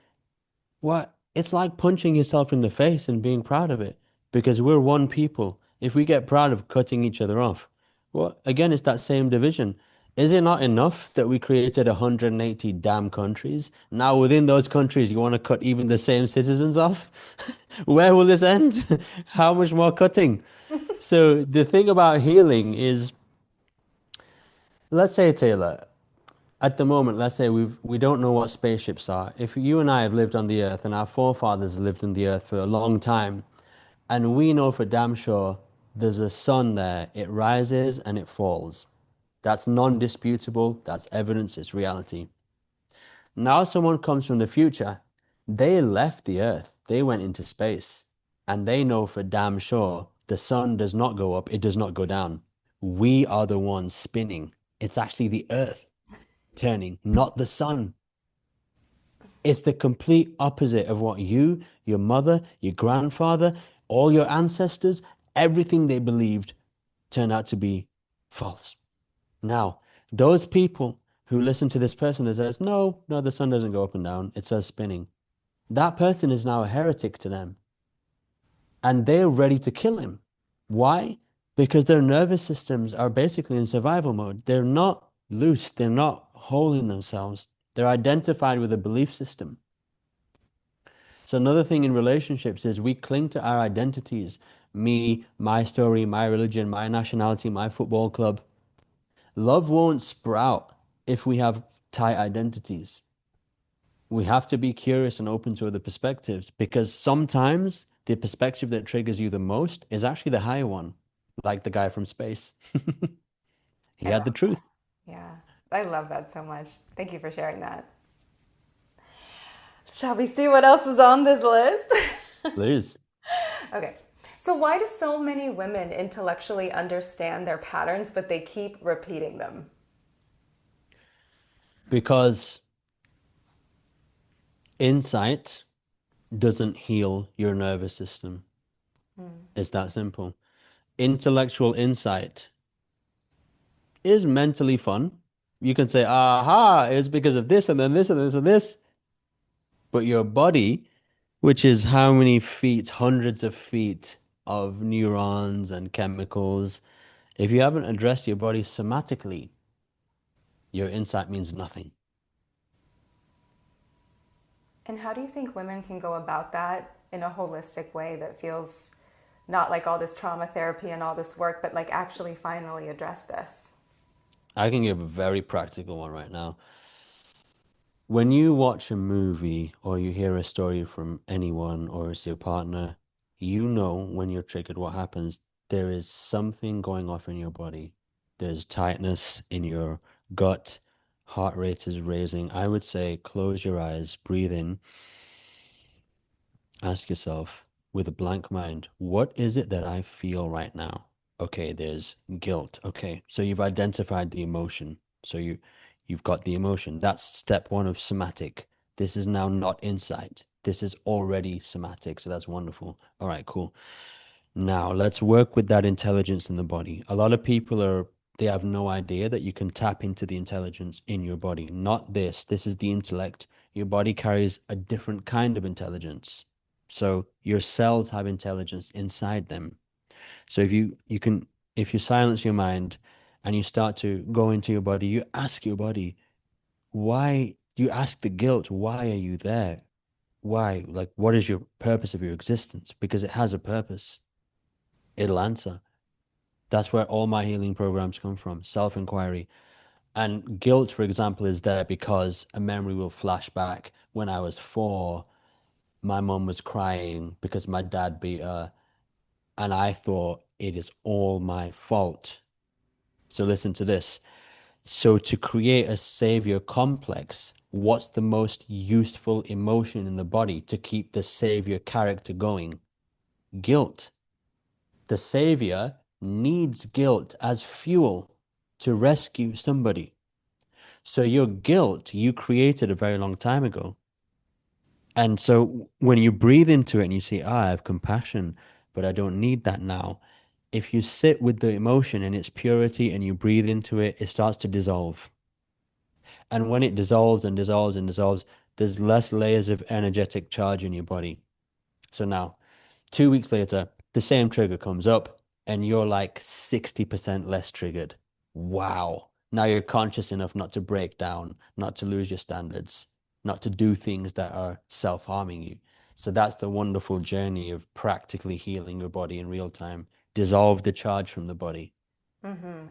what? It's like punching yourself in the face and being proud of it because we're one people. If we get proud of cutting each other off, well, again, it's that same division. Is it not enough that we created 180 damn countries? Now, within those countries, you want to cut even the same citizens off? Where will this end? How much more cutting? So, the thing about healing is, let's say, Taylor, at the moment, let's say we don't know what spaceships are. If you and I have lived on the Earth and our forefathers lived on the Earth for a long time, and we know for damn sure there's a sun there, it rises and it falls. That's non-disputable. That's evidence. It's reality. Now someone comes from the future. They left the Earth. They went into space, and they know for damn sure the sun does not go up. It does not go down. We are the ones spinning. It's actually the Earth turning, not the sun. It's the complete opposite of what your mother, your grandfather, all your ancestors, everything they believed turned out to be false. Now, those people who listen to this person that says, no, no, the sun doesn't go up and down, it says spinning. That person is now a heretic to them, and they're ready to kill him. Why? Because their nervous systems are basically in survival mode. They're not loose, they're not whole in themselves. They're identified with a belief system. So another thing in relationships is we cling to our identities. Me, my story, my religion, my nationality, my football club. Love won't sprout if we have tight identities. We have to be curious and open to other perspectives because sometimes the perspective that triggers you the most is actually the higher one, like the guy from space. He I had love the that. truth. Yeah, I love that so much. Thank you for sharing that. Shall we see what else is on this list? Liz, Okay. So, why do so many women intellectually understand their patterns, but they keep repeating them? because insight doesn't heal your nervous system. It's that simple. Intellectual insight is mentally fun. You can say, aha, it's because of this and then this and this and this. But your body, which is how many feet, hundreds of feet of neurons and chemicals, if you haven't addressed your body somatically, your insight means nothing. And how do you think women can go about that in a holistic way that feels not like all this trauma therapy and all this work, but like actually finally address this? I can give a very practical one right now. When you watch a movie or you hear a story from anyone or it's your partner, you know when you're triggered what happens. There is something going off in your body. There's tightness in your gut, heart rate is raising. I would say close your eyes, breathe in, ask yourself with a blank mind, what is it that I feel right now? Okay, there's guilt. Okay, so you've identified the emotion. So you've got the emotion. That's step one of somatic. This is now not insight. This is already somatic. So that's wonderful. All right, cool. Now let's work with that intelligence in the body. A lot of people they have no idea that you can tap into the intelligence in your body. Not this. This is the intellect. Your body carries a different kind of intelligence. So your cells have intelligence inside them. So if you silence your mind and you start to go into your body, you ask your body, why, you ask the guilt, why are you there? Why? Like, what is your purpose of your existence? Because it has a purpose. It'll answer. That's where all my healing programs come from, self-inquiry. And guilt, for example, is there because a memory will flash back when I was 4. My mom was crying because my dad beat her, and I thought it is all my fault. So listen to this. So to create a savior complex, what's the most useful emotion in the body to keep the savior character going? Guilt. The savior needs guilt as fuel to rescue somebody. So your guilt you created a very long time ago. And so when you breathe into it and you say, I have compassion, but I don't need that now. If you sit with the emotion in its purity and you breathe into it, it starts to dissolve. And when it dissolves and dissolves and dissolves, there's less layers of energetic charge in your body. So now, 2 weeks later, the same trigger comes up and you're like 60% less triggered. Wow. Now you're conscious enough not to break down, not to lose your standards, not to do things that are self-harming you. So that's the wonderful journey of practically healing your body in real time. Dissolve the charge from the body.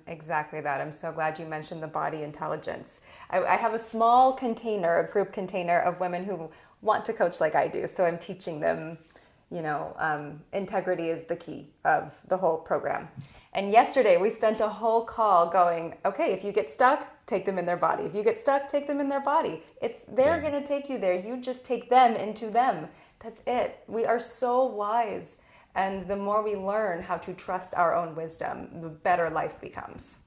Exactly that. I'm so glad you mentioned the body intelligence. I have a small container, a group container of women who want to coach like I do. So I'm teaching them, integrity is the key of the whole program. And yesterday we spent a whole call going, okay, if you get stuck, take them in their body. If you get stuck, take them in their body. They're Yeah. going to take you there. You just take them into them. That's it. We are so wise. And the more we learn how to trust our own wisdom, the better life becomes.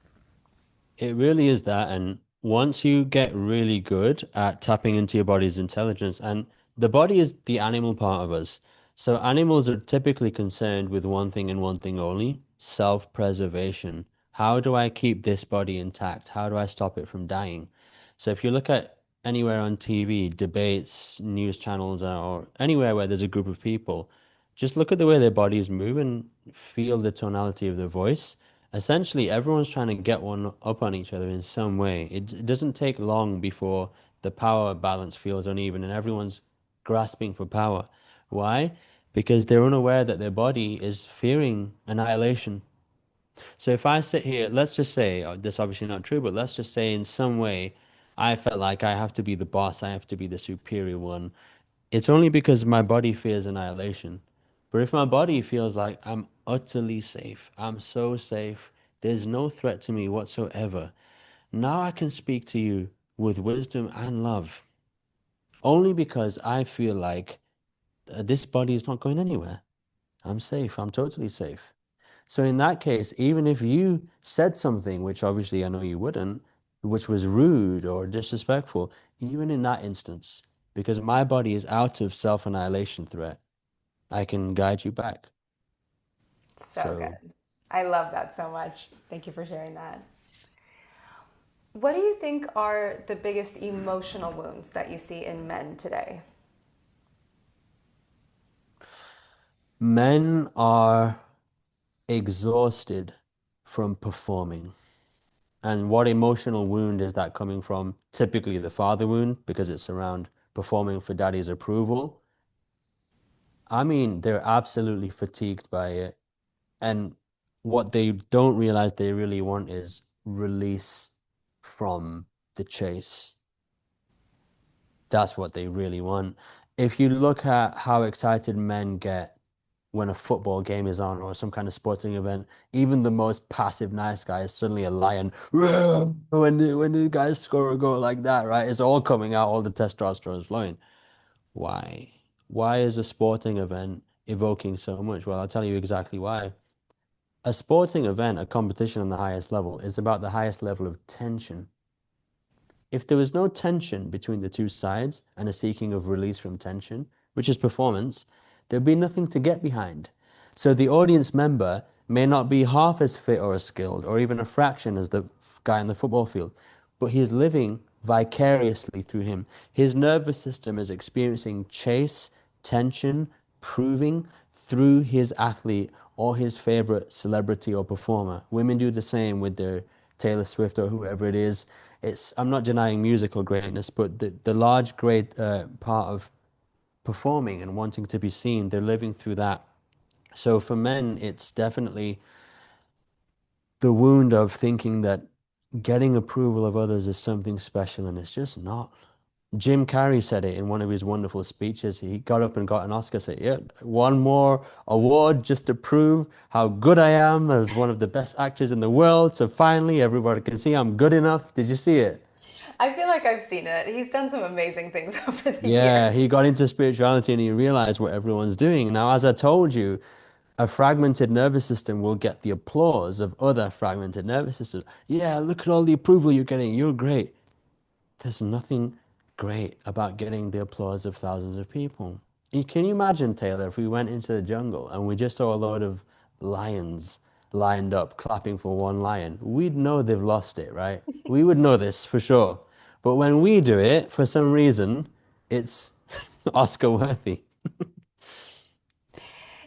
It really is that. And once you get really good at tapping into your body's intelligence, and the body is the animal part of us. So animals are typically concerned with one thing and one thing only, self-preservation. How do I keep this body intact? How do I stop it from dying? So if you look at anywhere on TV, debates, news channels, or anywhere where there's a group of people, just look at the way their bodies move and feel the tonality of their voice. Essentially, everyone's trying to get one up on each other in some way. It doesn't take long before the power balance feels uneven and everyone's grasping for power. Why? Because they're unaware that their body is fearing annihilation. So if I sit here, let's just say, this is obviously not true, but let's just say in some way I felt like I have to be the boss, I have to be the superior one. It's only because my body fears annihilation. But if my body feels like I'm utterly safe, I'm so safe, there's no threat to me whatsoever, now I can speak to you with wisdom and love. Only because I feel like this body is not going anywhere. I'm safe. I'm totally safe. So in that case, even if you said something, which obviously I know you wouldn't, which was rude or disrespectful, even in that instance, because my body is out of self-annihilation threat, I can guide you back. So So good. I love that so much. Thank you for sharing that. What do you think are the biggest emotional wounds that you see in men today? Men are exhausted from performing. And what emotional wound is that coming from? Typically the father wound, because it's around performing for daddy's approval. I mean, they're absolutely fatigued by it. And what they don't realize they really want is release from the chase. That's what they really want. If you look at how excited men get when a football game is on or some kind of sporting event, even the most passive nice guy is suddenly a lion. When the guys score a goal like that, right? It's all coming out, all the testosterone is flowing. Why? Why is a sporting event evoking so much? Well, I'll tell you exactly why. A sporting event, a competition on the highest level, is about the highest level of tension. If there was no tension between the two sides and a seeking of release from tension, which is performance, there'd be nothing to get behind. So the audience member may not be half as fit or as skilled, or even a fraction as the guy in the football field, but he's living vicariously through him. His nervous system is experiencing chase, tension, proving through his athlete or his favorite celebrity or performer. Women do the same with their Taylor Swift or whoever it is. I'm not denying musical greatness, but the large great part of performing and wanting to be seen, they're living through that. So for men, it's definitely the wound of thinking that getting approval of others is something special, and it's just not. Jim Carrey said it in one of his wonderful speeches. He got up and got an Oscar, said, "Yeah, one more award just to prove how good I am as one of the best actors in the world. So finally, everybody can see I'm good enough." Did you see it? I feel like I've seen it. He's done some amazing things over the Yeah, years. he got into spirituality and he realized what everyone's doing. Now, as I told you, a fragmented nervous system will get the applause of other fragmented nervous systems. Yeah, look at all the approval you're getting. You're great. There's nothing great about getting the applause of thousands of people. Can you imagine, Taylor, if we went into the jungle and we just saw a load of lions lined up clapping for one lion? We'd know they've lost it, right? We would know this for sure. But when we do it, for some reason, it's Oscar worthy.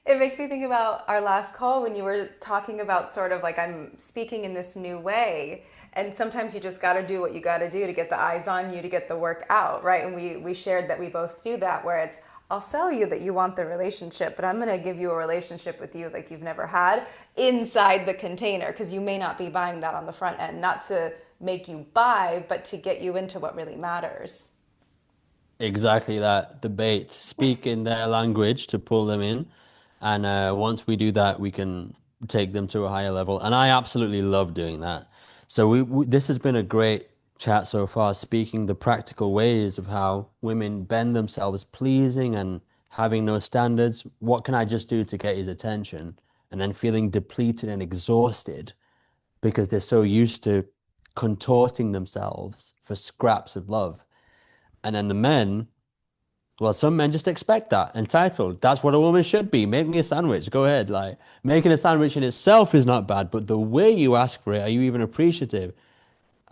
It makes me think about our last call when you were talking about sort of like I'm speaking in this new way. And sometimes you just got to do what you got to do to get the eyes on you to get the work out, right? And we shared that we both do that where it's, I'll sell you that you want the relationship, but I'm going to give you a relationship with you like you've never had inside the container because you may not be buying that on the front end, not to make you buy, but to get you into what really matters. Exactly that. The bait. Speak in their language to pull them in. And once we do that, we can take them to a higher level. And I absolutely love doing that. So this has been a great chat so far, speaking the practical ways of how women bend themselves pleasing and having no standards. What can I just do to get his attention? And then feeling depleted and exhausted because they're so used to contorting themselves for scraps of love. And then the men, well, some men just expect that, entitled. That's what a woman should be. Make me a sandwich. Go ahead. Like, making a sandwich in itself is not bad, but the way you ask for it, are you even appreciative?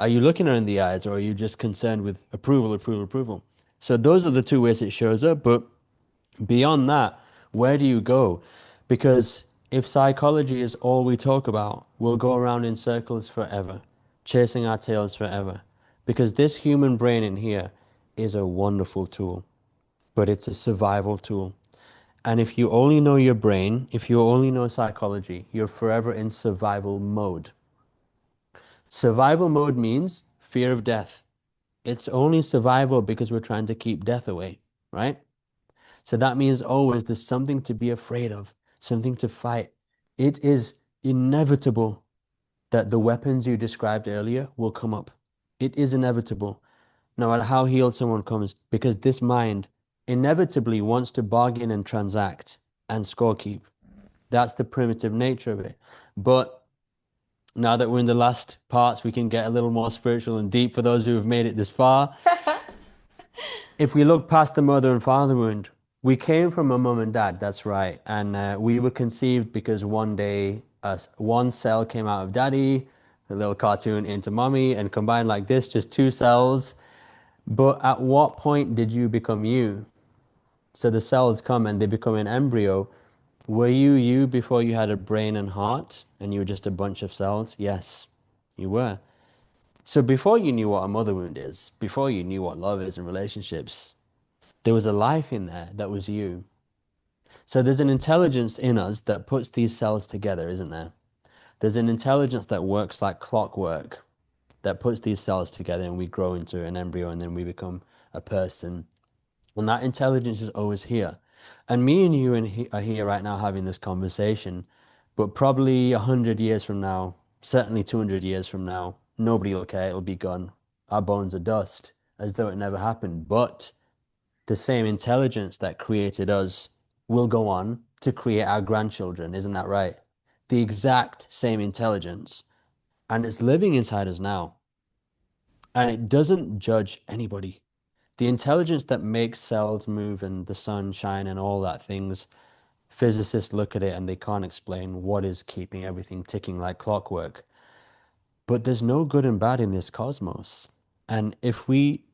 Are you looking her in the eyes, or are you just concerned with approval, approval, approval? So those are the two ways it shows up. But beyond that, where do you go? Because if psychology is all we talk about, we'll go around in circles forever, chasing our tails forever. Because this human brain in here is a wonderful tool, but it's a survival tool. And if you only know your brain, if you only know psychology, you're forever in survival mode. Survival mode means fear of death. It's only survival because we're trying to keep death away, right? So that means always there's something to be afraid of, something to fight. It is inevitable that the weapons you described earlier will come up. It is inevitable, no matter how healed someone comes, because this mind inevitably wants to bargain and transact and scorekeep. That's the primitive nature of it. But now that we're in the last parts, we can get a little more spiritual and deep for those who have made it this far. If we look past the mother and father wound, we came from a mom and dad, that's right. And we were conceived because one day one cell came out of daddy, a little cartoon into mommy and combine like this, just two cells. But at what point did you become you? So the cells come and they become an embryo. Were you you before you had a brain and heart and you were just a bunch of cells? Yes, you were. So before you knew what a mother wound is, before you knew what love is in relationships, there was a life in there that was you. So there's an intelligence in us that puts these cells together, isn't there? There's an intelligence that works like clockwork that puts these cells together and we grow into an embryo and then we become a person. And that intelligence is always here. And me and you are here right now having this conversation, but probably 100 years from now, certainly 200 years from now, nobody will care. It'll be gone. Our bones are dust, as though it never happened. But the same intelligence that created us will go on to create our grandchildren. Isn't that right? The exact same intelligence. And it's living inside us now. And it doesn't judge anybody. The intelligence that makes cells move and the sun shine and all that things, physicists look at it and they can't explain what is keeping everything ticking like clockwork. But there's no good and bad in this cosmos. And if we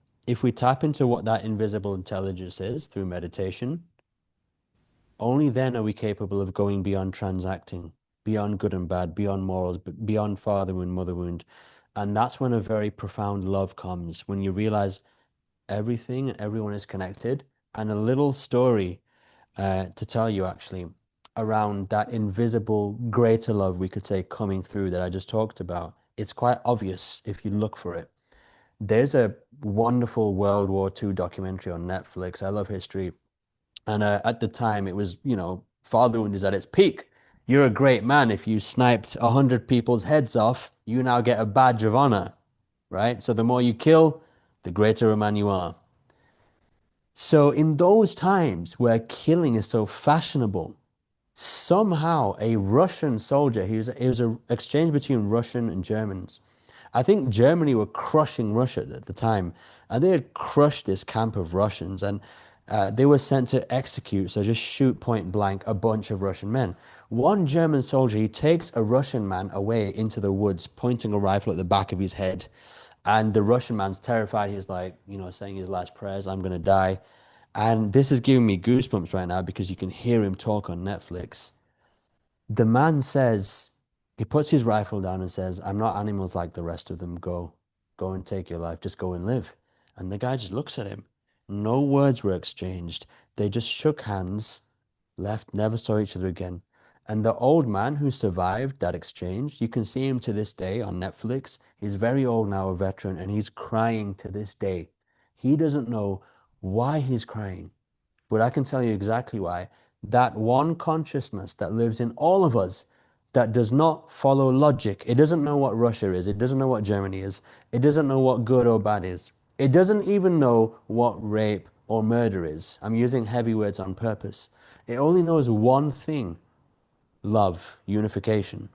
tap into what that invisible intelligence is through meditation, only then are we capable of going beyond transacting, beyond good and bad, beyond morals, beyond father wound, mother wound. And that's when a very profound love comes, when you realize everything and everyone is connected. And a little story to tell you actually around that invisible greater love we could say coming through that I just talked about. It's quite obvious if you look for it. There's a wonderful World War II documentary on Netflix. I love history. And at the time, it was, fatherhood is at its peak. You're a great man. If you sniped 100 people's heads off, you now get a badge of honor, right? So the more you kill, the greater a man you are. So in those times where killing is so fashionable, somehow a Russian soldier, it was an exchange between Russian and Germans. I think Germany were crushing Russia at the time, and they had crushed this camp of Russians, and they were sent to execute, so just shoot point blank a bunch of Russian men. One German soldier, he takes a Russian man away into the woods, pointing a rifle at the back of his head. And the Russian man's terrified. He's like, saying his last prayers, I'm going to die. And this is giving me goosebumps right now because you can hear him talk on Netflix. The man says, he puts his rifle down and says, I'm not animals like the rest of them. Go and take your life. Just go and live. And the guy just looks at him. No words were exchanged. They just shook hands, left, never saw each other again. And the old man who survived that exchange, you can see him to this day on Netflix. He's very old now, a veteran, and he's crying to this day. He doesn't know why he's crying, but I can tell you exactly why. That one consciousness that lives in all of us that does not follow logic. It doesn't know what Russia is. It doesn't know what Germany is. It doesn't know what good or bad is. It doesn't even know what rape or murder is. I'm using heavy words on purpose. It only knows one thing: love, unification.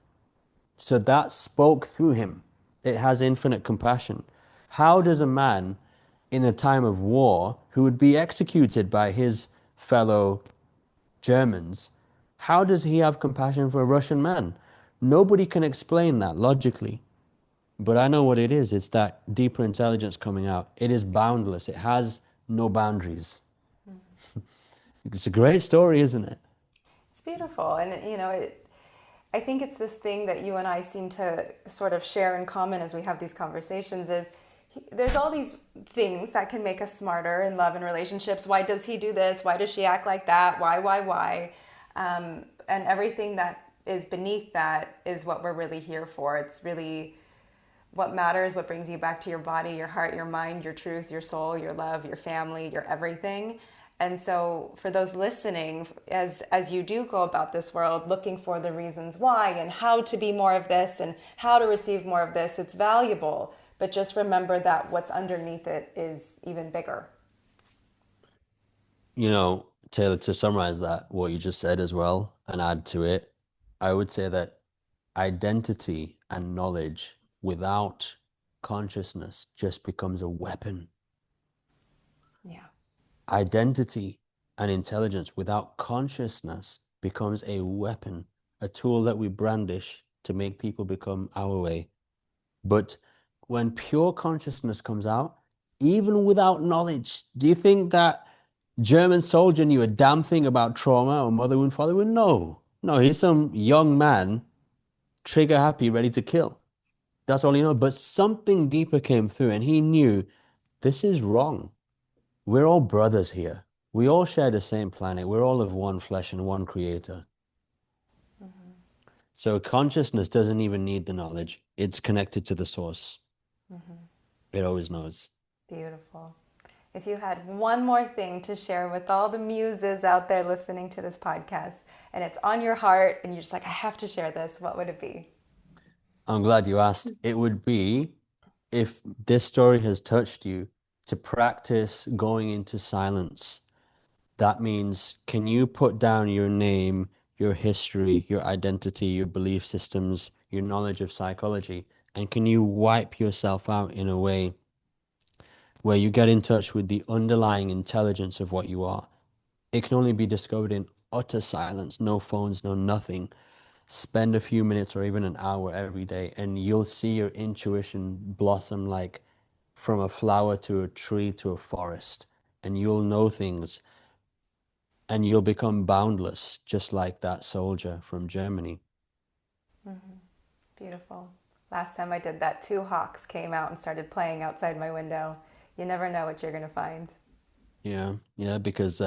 So that spoke through him. It has infinite compassion. How does a man in a time of war who would be executed by his fellow Germans, how does he have compassion for a Russian man? Nobody can explain that logically. But I know what it is. It's that deeper intelligence coming out. It is boundless. It has no boundaries. It's a great story, isn't it? It's beautiful. And, I think it's this thing that you and I seem to sort of share in common as we have these conversations is there's all these things that can make us smarter in love and relationships. Why does he do this? Why does she act like that? Why? And everything that is beneath that is what we're really here for. It's really what matters, what brings you back to your body, your heart, your mind, your truth, your soul, your love, your family, your everything. And so for those listening, as you do go about this world looking for the reasons why and how to be more of this and how to receive more of this, it's valuable. But just remember that what's underneath it is even bigger. Taylor, to summarize that, what you just said as well, and add to it, I would say that identity and knowledge without consciousness just becomes a weapon. Yeah. Identity and intelligence without consciousness becomes a weapon, a tool that we brandish to make people become our way. But when pure consciousness comes out, even without knowledge, do you think that German soldier knew a damn thing about trauma or mother wound, father wound? No. No, he's some young man, trigger happy, ready to kill. That's all he knows. But something deeper came through and he knew this is wrong. We're all brothers here. We all share the same planet. We're all of one flesh and one creator. So consciousness doesn't even need the knowledge. It's connected to the source. It always knows. Beautiful. If you had one more thing to share with all the muses out there listening to this podcast, and it's on your heart, and you're just like, I have to share this, what would it be? I'm glad you asked. It would be, if this story has touched you, to practice going into silence. That means, can you put down your name, your history, your identity, your belief systems, your knowledge of psychology, and can you wipe yourself out in a way where you get in touch with the underlying intelligence of what you are? It can only be discovered in utter silence, no phones, no nothing. Spend a few minutes or even an hour every day, and you'll see your intuition blossom like from a flower to a tree to a forest. And you'll know things and you'll become boundless, just like that soldier from Germany. Beautiful. Last time I did that, two hawks came out and started playing outside my window. You never know what you're going to find. Yeah, yeah, because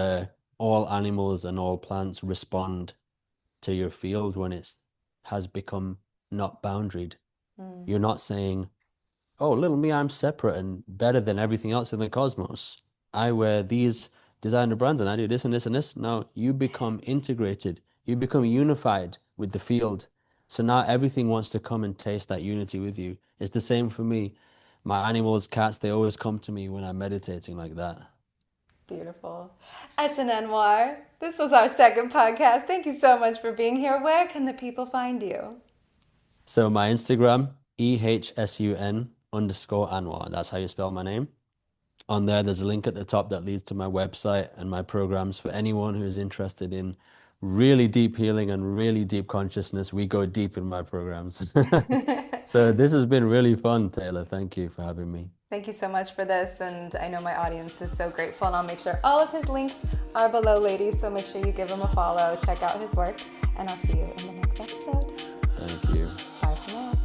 all animals and all plants respond to your field when it's has become not boundaried. You're not saying, oh, little me, I'm separate and better than everything else in the cosmos. I wear these designer brands and I do this and this and this. No, you become integrated. You become unified with the field. So now everything wants to come and taste that unity with you. It's the same for me. My animals, cats, they always come to me when I'm meditating like that. Beautiful. Ehsun Anwar, this was our second podcast. Thank you so much for being here. Where can the people find you? So my Instagram, EHSUN_Anwar. That's how you spell my name. On there, there's a link at the top that leads to my website and my programs for anyone who's interested in really deep healing and really deep consciousness. We go deep in my programs. So this has been really fun, Taylor. Thank you for having me. Thank you so much for this, and I know my audience is so grateful, and I'll make sure all of his links are below, ladies, so make sure you give him a follow, check out his work, and I'll see you in the next episode. Thank you. Bye for now.